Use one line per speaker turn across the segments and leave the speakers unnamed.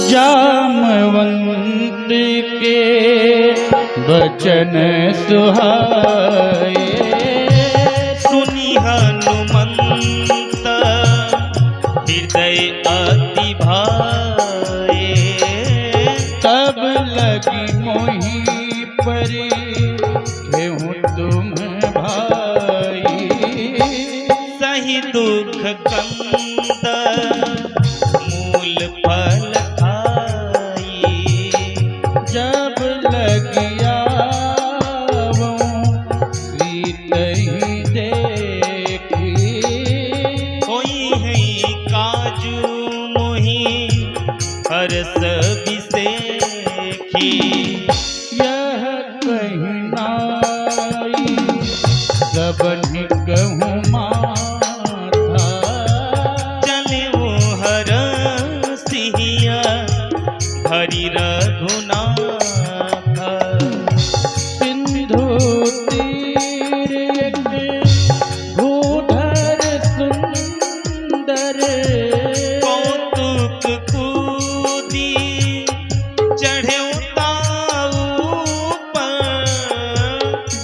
जामवंत के वचन सुहाए,
सुनी हनुमंत हृदय अति भाए।
तब लगी मोहि परी घेऊं तुम भाई,
सही दुख कंद मूल फल खाई।
जब लगिया सीतहि देखी,
होई है काजू मोहि हरस बिसेखी।
यह कहीं नाई सबनि कहूँ माथा,
चले वो हर सिहिया हरि रघुनाथ।
सिंधु तीर एक भूधर सुंदर,
कौतुक कूदी चढ़े ताऊ पर।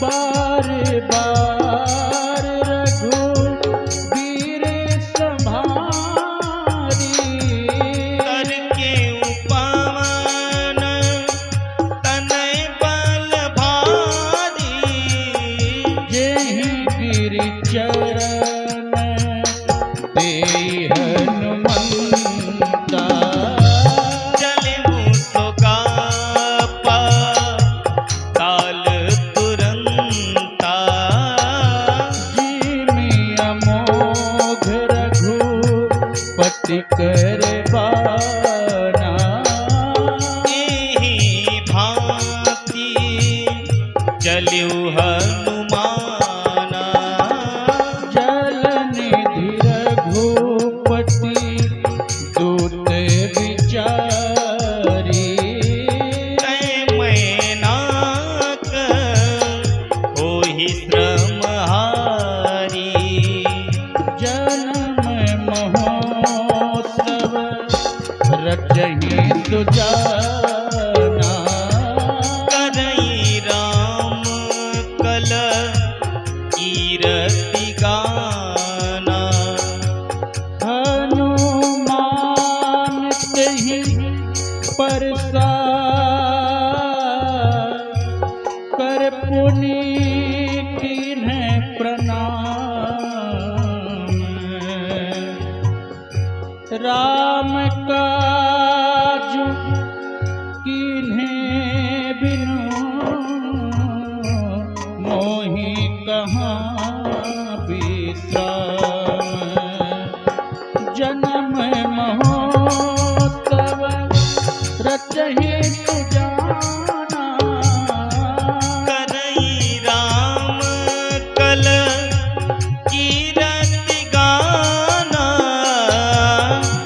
बार बार रघुवीर संभारी,
करके उपवन तनय बल भारी।
जेहि गिरि चरण देहि हनुमंता,
चले मुसुकापा ताल तुरंता।
जिमि अमोघ रघुपति कर बाना,
एहि भांति चल्यु हनुमाना।
जलनिधि रघुपति दूत विचारी,
तै मैनाक होहि श्रमहारी।
जन्म महोत्सव रचहि सुजाना,
करई राम कल कीरति गाना।
हनुमान तेहि परसा कर पुनि कीन्हे प्रणाम। राम काज कीन्हे बिनु मोहि कहाँ विश्राम। जन्म महोत्सव रचहि सुजाना,
करई राम कल कीरति गाना।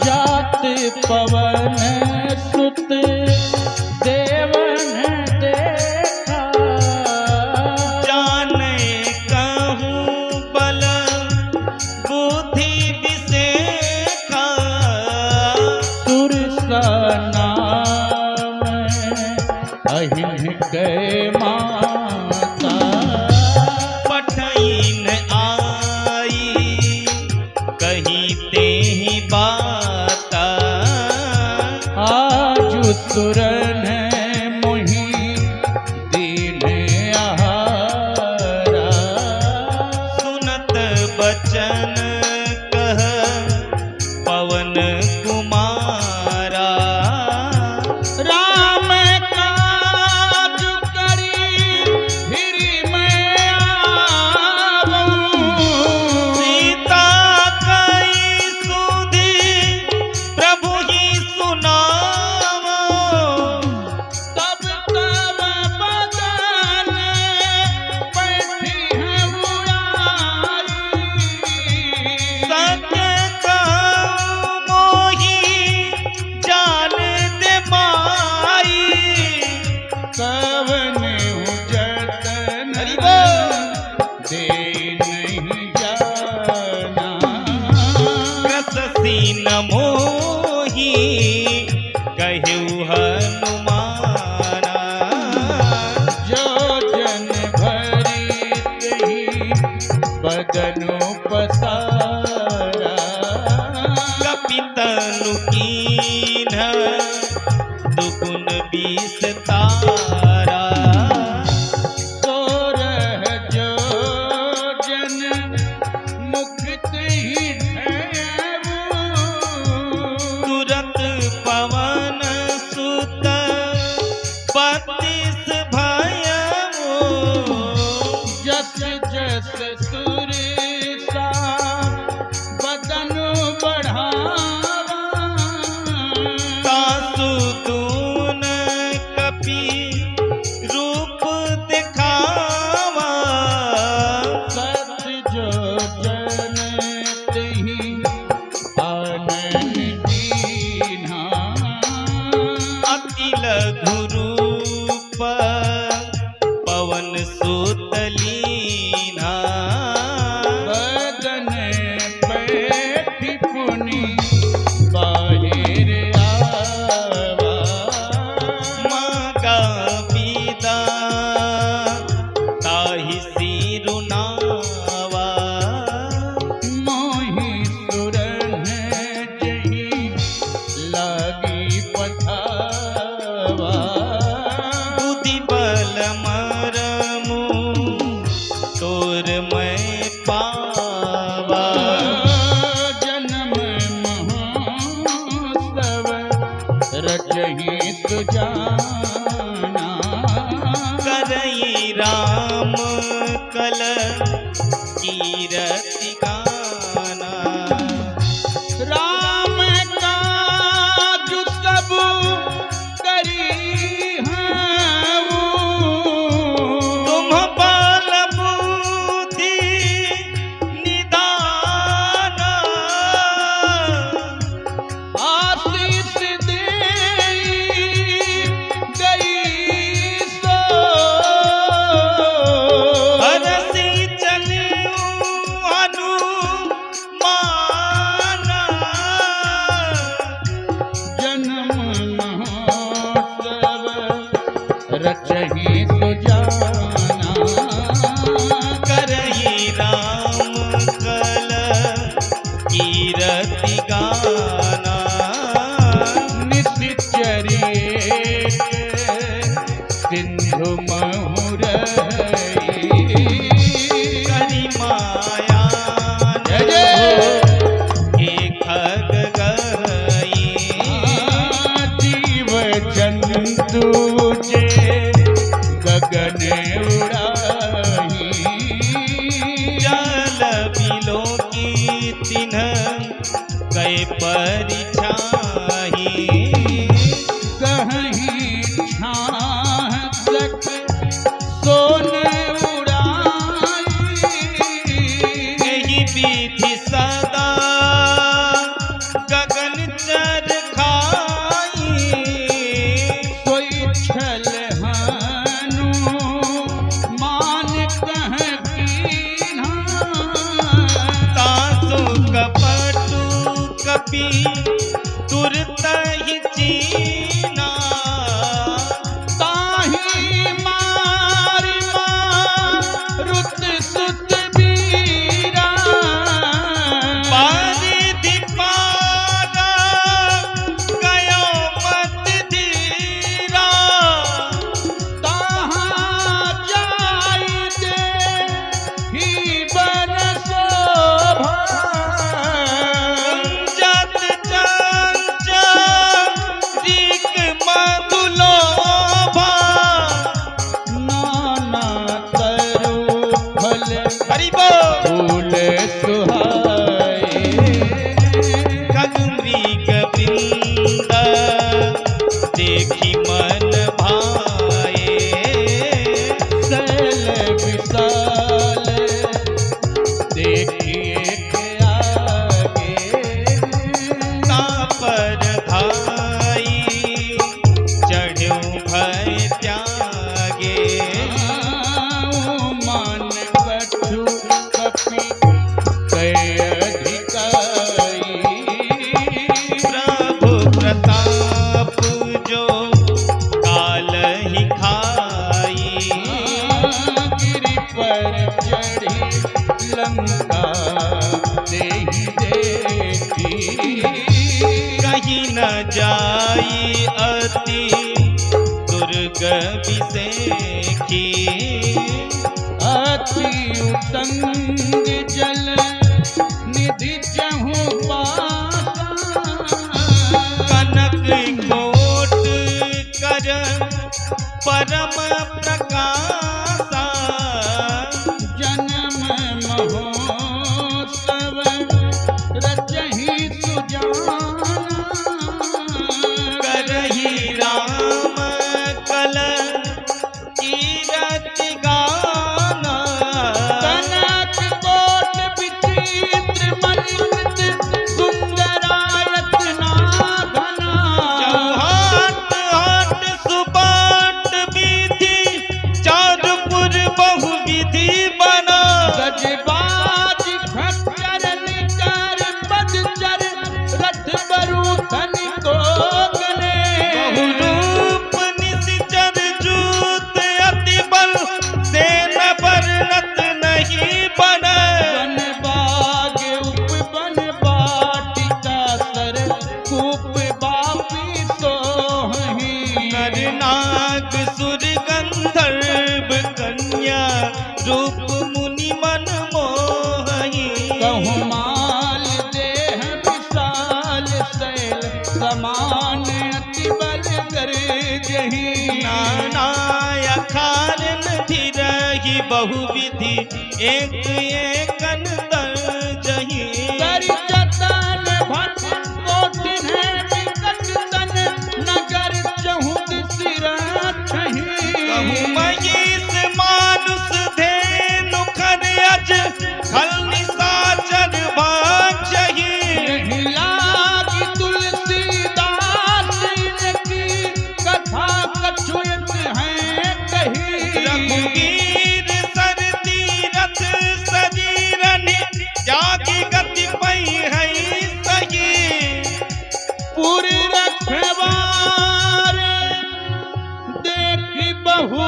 जात पवन सुत देवन देखा,
जाने कहूँ बल बुद्धि विसेखा।
सुरसा नाम अहिंकै माता,
पठइन आई कही तेहि बाता।
आजु तुरन मोहि दीन आहारा,
सुनत बचन कह पवन कुमारा।
राम काज करी फिरि मैं आवूं,
सीता कई सुधि प्रभु ही सुनावो। कीन्ह दुगुन बीस तारा।
सोरह जोजन मुक्त ही ठहरऊ।
तुरत पवन सुत 32 भयऊ।
जस जस सुरसा बदन बढ़ावा।
तासु दून कपि रूप दिखावा।
सत जो जन तहि आनन दीन्हा।
अति लघु रूप पवन सुत लीन्हा।
बदन बैठी पुनि बाहिर आवा।
मागा पीदा ताहि सिरुनावा।
मोहि सुरन जहि लागी पठावा।
बुद्धि बल मरमु तोर मैं पावा।
जन्म महोत्सव रचहि तु जाना।
करई राम कल कीरति गाना।
राम काज सब करी हऊँ।
तुम बल बुद्धि निदान।
आशीष देई
जाई अति दुर्ग विषेखी
अति उतंग जल निधि जहु पासा
कनक कोट कर परम प्रकाशा
जन्म महोत्सव रचहि सुजाना
करही राम कल कीरति गाना
कनक कोट विचित्र मलित सुंदरायत नागना
चौहाट हाट सुबाट विधि चारुपुर बहु विधि बना
गजबाज खच्चर निकर बदचर रथ बरूथन को गले
बहुरूप निश्चर जूत अति बल सेन वर्णत नहीं बने
वन बाग उप वन बाटिका सर कूप बापी सोहि
नर नाग सुर गंधर्व कन्या रूप मुनि मन मोहि
कहु माल देह विशाल शैल समान अति बल कर जही
नाना अखारन फिरहि बहुविधि एक अंतर जही
करि जतन भट कोटिन विकट तन नगर चहुत सिर छही
कहु महीस मानुष धेनु खर अज खल निशाचर भाक्षही
यही लागी तुलसीदास इनकी कथा कछुयत है कही
रघुवीर सर तीरथ शरीरन जागी गति पई है सही
पूरी रखवार देखी बहु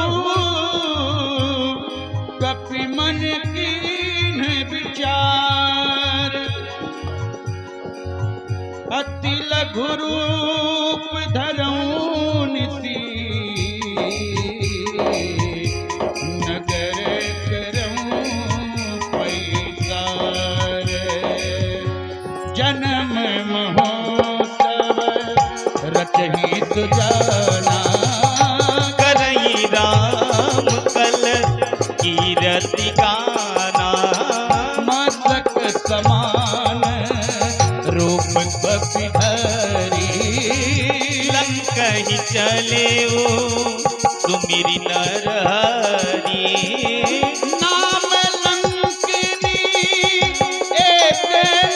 कपि मन कीन विचार अति लघु रूप धरऊं निसी नगर करऊं पैसार जन्म महोत्सव रचहि सुजाना
करई राम कल कीरति गाना
मस्तक समान रूप कपि धरी
लंकहि चले ओ सुमिरि नर हरि
नाम लंकिनी एक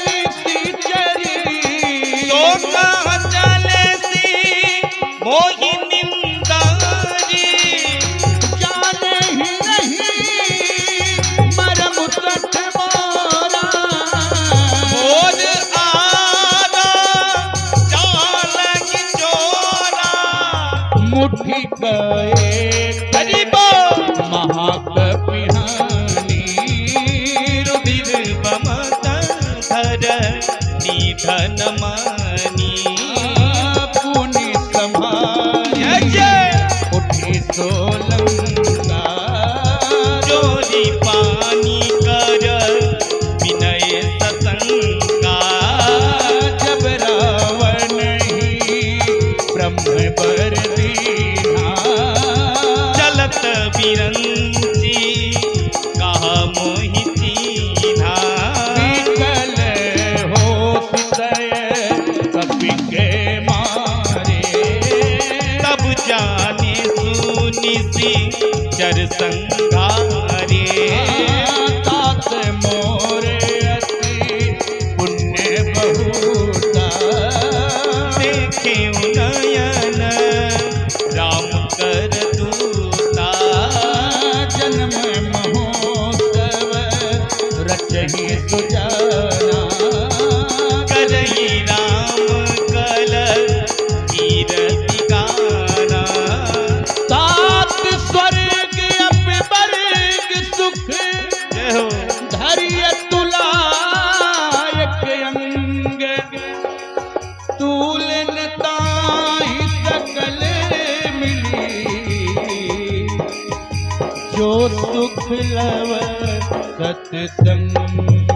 निशिचरी
तो कह चले सी मोहि निंदारी
जाने ही नहीं मरम कठ मोरा
मोर आरा चाल की चोरा
मुट्ठी गए
गरीबो
महाकपिहानी
रुधिर बमत धर निधन मानी
पुनि संभाल उठी सोलंका
चोरी पानी कर विनय सतंका
जब रावण ही ब्रह्म बर दीना
चलत बिरंची कहा मोहि चीन्हा
विकल हो हृदय कपि के मारे
तब जाने सुनि सी चर संघारे
तात मोरे अति पुण्य बहुता
देखे नयन राम कर दूता
जन्म महोत्सव रचहि सुजाना
करई राम कल कीरति गाना
तात स्वर्ग अप वर्ग सुख
जय हो
धरिय तुलायक अंग तूलन ता जो सुख लव सत्संग